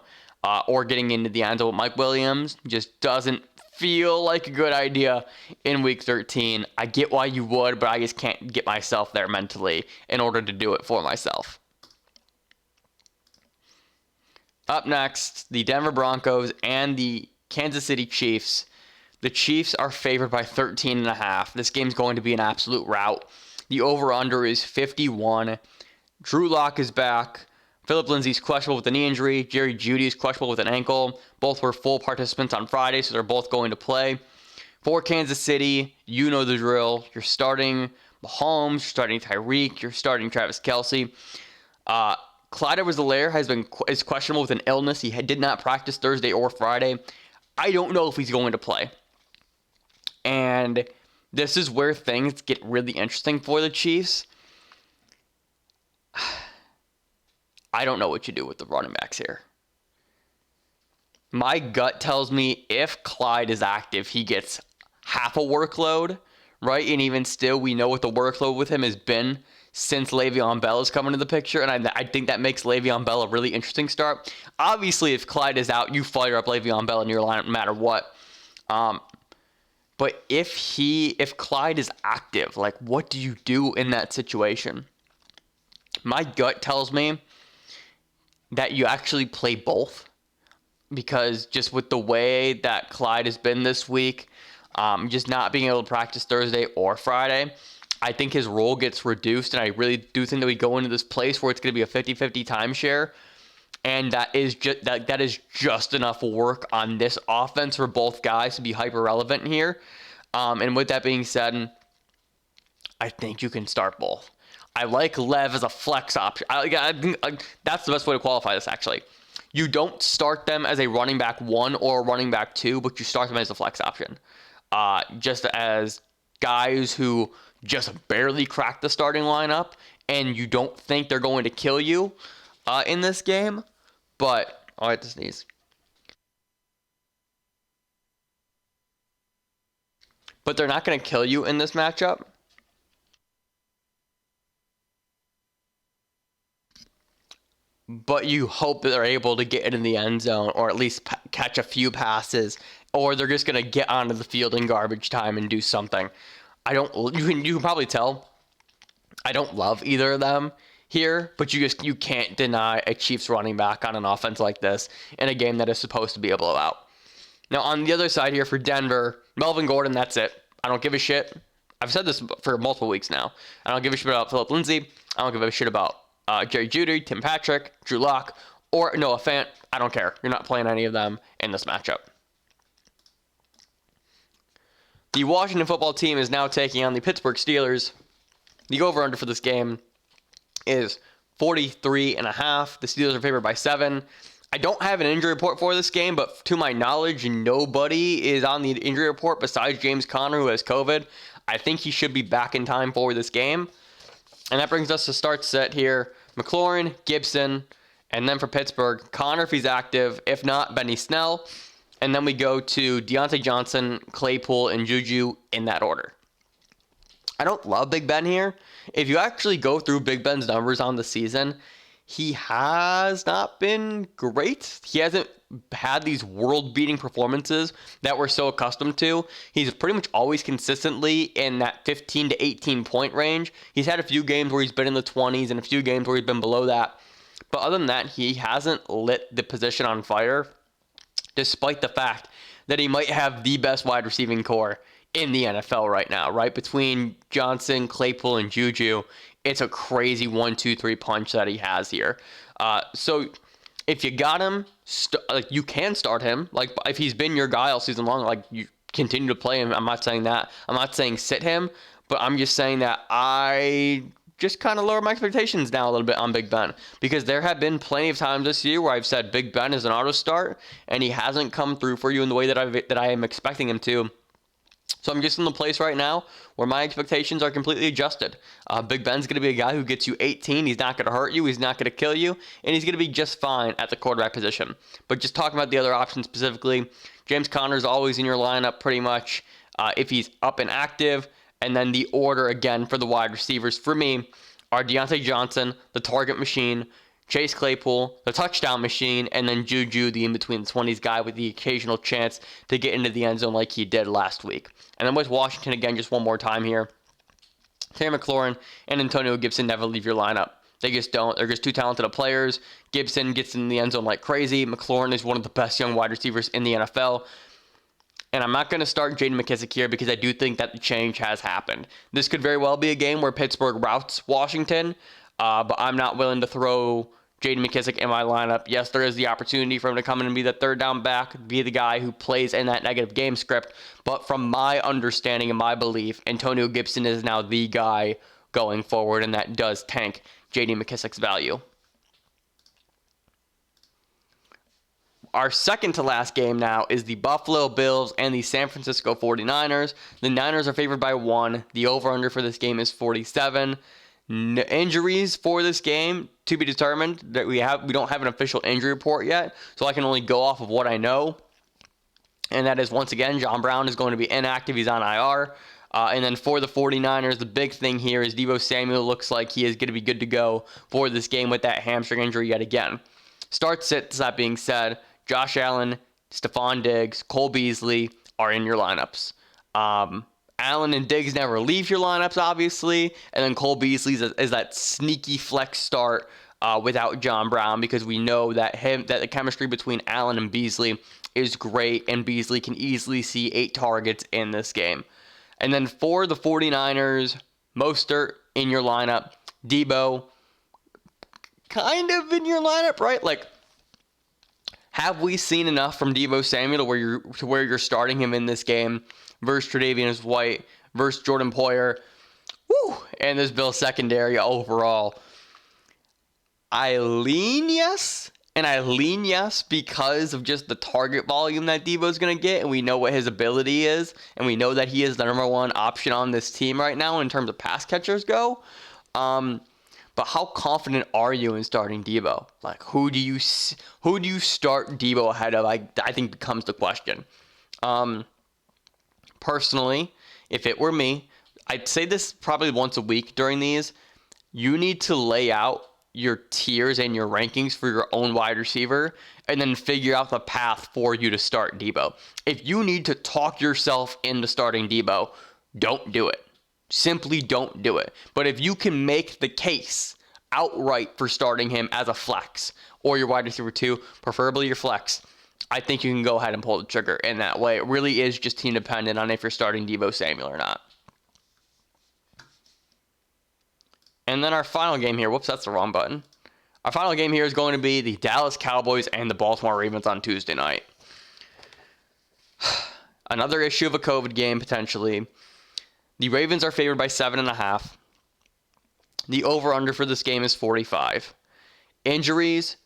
or getting into the end zone with Mike Williams just doesn't feel like a good idea in week 13. I get why you would, but I just can't get myself there mentally in order to do it for myself. Up next, the Denver Broncos and the Kansas City Chiefs. The Chiefs are favored by 13.5. This game's going to be an absolute rout. The over-under is 51. Drew Lock is back. Phillip Lindsay's questionable with a knee injury. Jerry Jeudy is questionable with an ankle. Both were full participants on Friday, so they're both going to play. For Kansas City, you know the drill. You're starting Mahomes, you're starting Tyreek, you're starting Travis Kelce. Clyde Edwards-Helaire is questionable with an illness. He did not practice Thursday or Friday. I don't know if he's going to play. And this is where things get really interesting for the Chiefs. I don't know what you do with the running backs here. My gut tells me if Clyde is active, he gets half a workload, right? And even still, we know what the workload with him has been since Le'Veon Bell has come into the picture, and I think that makes Le'Veon Bell a really interesting start. Obviously, if Clyde is out, you fire up Le'Veon Bell in your lineup no matter what. But if Clyde is active, like, what do you do in that situation? My gut tells me that you actually play both, because just with the way that Clyde has been this week, just not being able to practice Thursday or Friday, I think his role gets reduced, and I really do think that we go into this place where it's going to be a 50-50 timeshare, and that is just enough work on this offense for both guys to be hyper-relevant here. And with that being said, I think you can start both. I like Lev as a flex option. I think that's the best way to qualify this, actually. You don't start them as a running back 1 or a running back 2, but you start them as a flex option. Just as guys who just barely crack the starting lineup, and you don't think they're going to kill you in this game. But, I had to sneeze. But they're not going to kill you in this matchup. but you hope that they're able to get it in the end zone or at least catch a few passes, or they're just going to get onto the field in garbage time and do something. You can probably tell I don't love either of them here, but you can't deny a Chiefs running back on an offense like this in a game that is supposed to be a blowout. Now, on the other side here for Denver, Melvin Gordon, that's it. I don't give a shit. I've said this for multiple weeks now. I don't give a shit about Phillip Lindsay. I don't give a shit about Jerry Jeudy, Tim Patrick, Drew Lock, or Noah Fant. I don't care. You're not playing any of them in this matchup. The Washington football team is now taking on the Pittsburgh Steelers. The over-under for this game is 43.5. The Steelers are favored by 7. I don't have an injury report for this game, but to my knowledge, nobody is on the injury report besides James Conner, who has COVID. I think he should be back in time for this game. And that brings us to start set here. McLaurin, Gibson, and then for Pittsburgh, Conner if he's active. If not, Benny Snell. And then we go to Deontay Johnson, Claypool, and Juju in that order. I don't love Big Ben here. If you actually go through Big Ben's numbers on the season, he has not been great. He hasn't had these world-beating performances that we're so accustomed to. He's pretty much always consistently in that 15 to 18 point range. He's had a few games where he's been in the 20s and a few games where he's been below that. But other than that, he hasn't lit the position on fire, despite the fact that he might have the best wide receiving core in the NFL right now, right? Between Johnson, Claypool, and Juju, it's a crazy 1-2-3 punch that he has here. So if you got him, you can start him. Like, if he's been your guy all season long, like, you continue to play him. I'm not saying that. I'm not saying sit him, but I'm just saying that I just kind of lower my expectations now a little bit on Big Ben, because there have been plenty of times this year where I've said Big Ben is an auto start, and he hasn't come through for you in the way that I am expecting him to. So I'm just in the place right now where my expectations are completely adjusted. Big Ben's going to be a guy who gets you 18. He's not going to hurt you. He's not going to kill you. And he's going to be just fine at the quarterback position. But just talking about the other options specifically, James Conner's always in your lineup pretty much if he's up and active. And then the order, again, for the wide receivers for me are Deontay Johnson, the target machine, Chase Claypool, the touchdown machine, and then Juju, the in-between-the-20s guy with the occasional chance to get into the end zone like he did last week. And then with Washington, again, just one more time here, Terry McLaurin and Antonio Gibson never leave your lineup. They just don't. They're just too talented of players. Gibson gets in the end zone like crazy. McLaurin is one of the best young wide receivers in the NFL. And I'm not going to start J.D. McKissic here because I do think that the change has happened. This could very well be a game where Pittsburgh routs Washington, but I'm not willing to throw J.D. McKissic in my lineup. Yes, there is the opportunity for him to come in and be the third down back, be the guy who plays in that negative game script. But from my understanding and my belief, Antonio Gibson is now the guy going forward, and that does tank J.D. McKissic's value. Our second to last game now is the Buffalo Bills and the San Francisco 49ers. The Niners are favored by 1. The over-under for this game is 47. Injuries for this game to be determined. That we don't have an official injury report yet, so I can only go off of what I know. And that is, once again, John Brown is going to be inactive. He's on IR. And then for the 49ers, the big thing here is Deebo Samuel looks like he is going to be good to go for this game with that hamstring injury yet again. Start sits, that being said, Josh Allen, Stephon Diggs, Cole Beasley are in your lineups. Allen and Diggs never leave your lineups, obviously. And then Cole Beasley is that sneaky flex start without John Brown, because we know that the chemistry between Allen and Beasley is great, and Beasley can easily see 8 targets in this game. And then for the 49ers, Mostert in your lineup, Deebo kind of in your lineup, right? Like, have we seen enough from Deebo Samuel to where you're starting him in this game versus Tre'Davious White, versus Jordan Poyer, and this Bills secondary overall? I lean yes, and I lean yes because of just the target volume that Deebo's going to get, and we know what his ability is, and we know that he is the number one option on this team right now in terms of pass catchers go. But how confident are you in starting Deebo? Like, who do you start Deebo ahead of? I think becomes the question. Personally, if it were me, I'd say this probably once a week during these. You need to lay out your tiers and your rankings for your own wide receiver and then figure out the path for you to start Debo. If you need to talk yourself into starting Debo, don't do it. Simply don't do it. But if you can make the case outright for starting him as a flex or your wide receiver 2, preferably your flex, I think you can go ahead and pull the trigger in that way. It really is just team dependent on if you're starting Debo Samuel or not. And then our final game here, whoops, that's the wrong button. Our final game here is going to be the Dallas Cowboys and the Baltimore Ravens on Tuesday night. Another issue of a COVID game, potentially. The Ravens are favored by 7.5. The over-under for this game is 45. Injuries,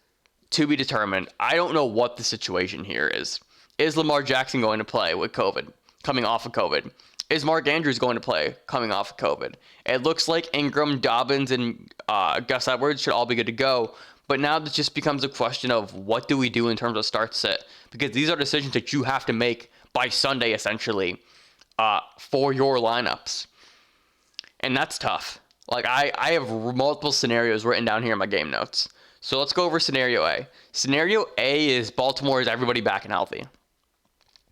to be determined. I don't know what the situation here is. Is Lamar Jackson going to play with COVID, coming off of COVID? Is Mark Andrews going to play coming off of COVID? It looks like Ingram, Dobbins, and Gus Edwards should all be good to go. But now this just becomes a question of what do we do in terms of start sit? Because these are decisions that you have to make by Sunday, essentially, for your lineups. And that's tough. Like, I have multiple scenarios written down here in my game notes. So let's go over scenario A. Scenario A is Baltimore is everybody back and healthy.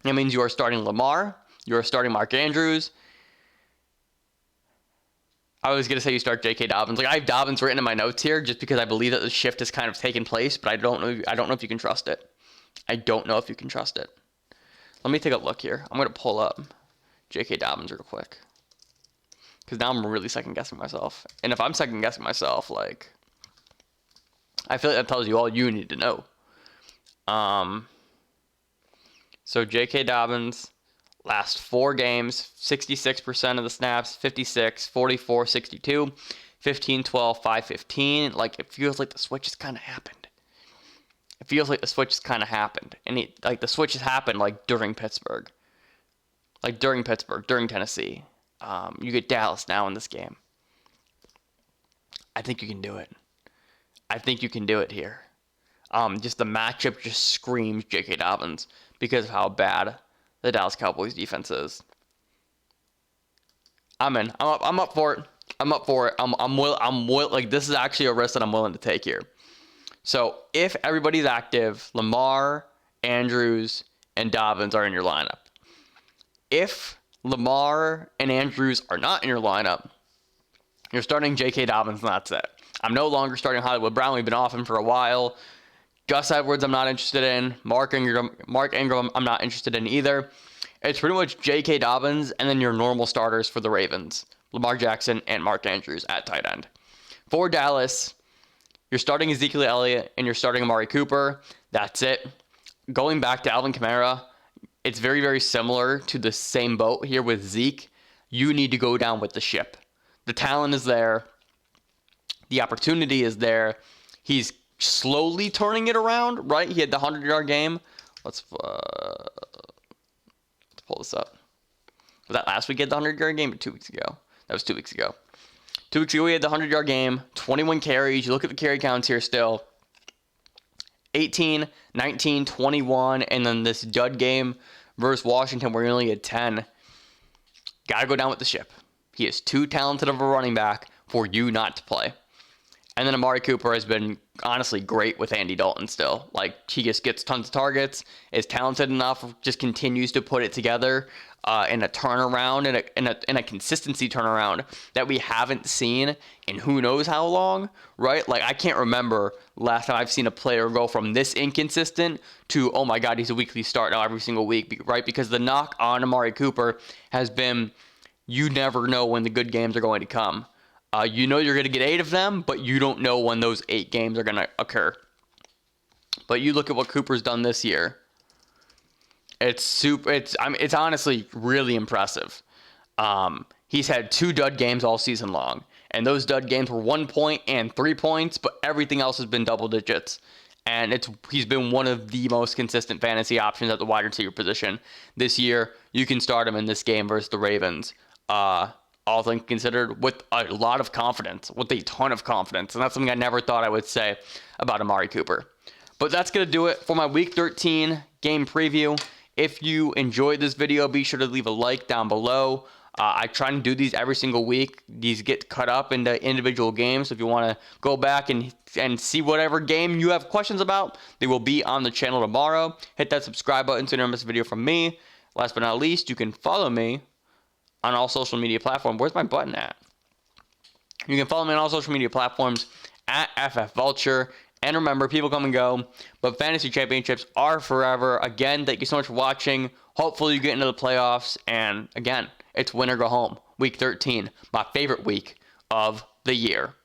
That means you are starting Lamar. You are starting Mark Andrews. I was going to say you start J.K. Dobbins. Like, I have Dobbins written in my notes here just because I believe that the shift has kind of taken place, but I don't know if you can trust it. I don't know if you can trust it. Let me take a look here. I'm going to pull up J.K. Dobbins real quick. Because now I'm really second-guessing myself. And if I'm second-guessing myself, like, I feel like that tells you all you need to know. So J.K. Dobbins, last 4 games, 66% of the snaps, 56, 44, 62, 15, 12, 5, 15. Like, it feels like the switch has kind of happened. And the switch has happened, like, during Pittsburgh. During Tennessee. You get Dallas now in this game. I think you can do it. Here. Just the matchup just screams J.K. Dobbins because of how bad the Dallas Cowboys defense is. I'm in. I'm up for it. Like, this is actually a risk that I'm willing to take here. So if everybody's active, Lamar, Andrews, and Dobbins are in your lineup. If Lamar and Andrews are not in your lineup, you're starting J.K. Dobbins, and that's it. I'm no longer starting Hollywood Brown. We've been off him for a while. Gus Edwards, I'm not interested in. Mark Ingram, I'm not interested in either. It's pretty much J.K. Dobbins and then your normal starters for the Ravens. Lamar Jackson and Mark Andrews at tight end. For Dallas, you're starting Ezekiel Elliott and you're starting Amari Cooper. That's it. Going back to Alvin Kamara, it's very, very similar to the same boat here with Zeke. You need to go down with the ship. The talent is there. The opportunity is there. He's slowly turning it around, right? He had the 100-yard game. Let's pull this up. Was that last week he had the 100-yard game or 2 weeks ago? That was 2 weeks ago. 2 weeks ago he had the 100-yard game, 21 carries. You look at the carry counts here still. 18, 19, 21, and then this dud game versus Washington where he only had 10. Got to go down with the ship. He is too talented of a running back for you not to play. And then Amari Cooper has been honestly great with Andy Dalton still. Like, he just gets tons of targets, is talented enough, just continues to put it together in a turnaround, in a consistency turnaround that we haven't seen in who knows how long, right? Like, I can't remember last time I've seen a player go from this inconsistent to, oh my God, he's a weekly start now every single week, right? Because the knock on Amari Cooper has been, you never know when the good games are going to come. You know you're going to get 8 of them, but you don't know when those 8 games are going to occur. But you look at what Cooper's done this year. It's honestly really impressive. He's had 2 dud games all season long, and those dud games were 1 point and 3 points, but everything else has been double digits. And he's been one of the most consistent fantasy options at the wide receiver position this year. You can start him in this game versus the Ravens. All things considered, with a lot of confidence, with a ton of confidence. And that's something I never thought I would say about Amari Cooper. But that's going to do it for my Week 13 game preview. If you enjoyed this video, be sure to leave a like down below. I try to do these every single week. These get cut up into individual games. So if you want to go back and see whatever game you have questions about, they will be on the channel tomorrow. Hit that subscribe button so you don't miss a video from me. Last but not least, you can follow me on all social media platforms. Where's my button at? You can follow me on all social media platforms at FFVulture. And remember, people come and go, but fantasy championships are forever. Again, thank you so much for watching. Hopefully you get into the playoffs. And again, it's win or go home. Week 13, my favorite week of the year.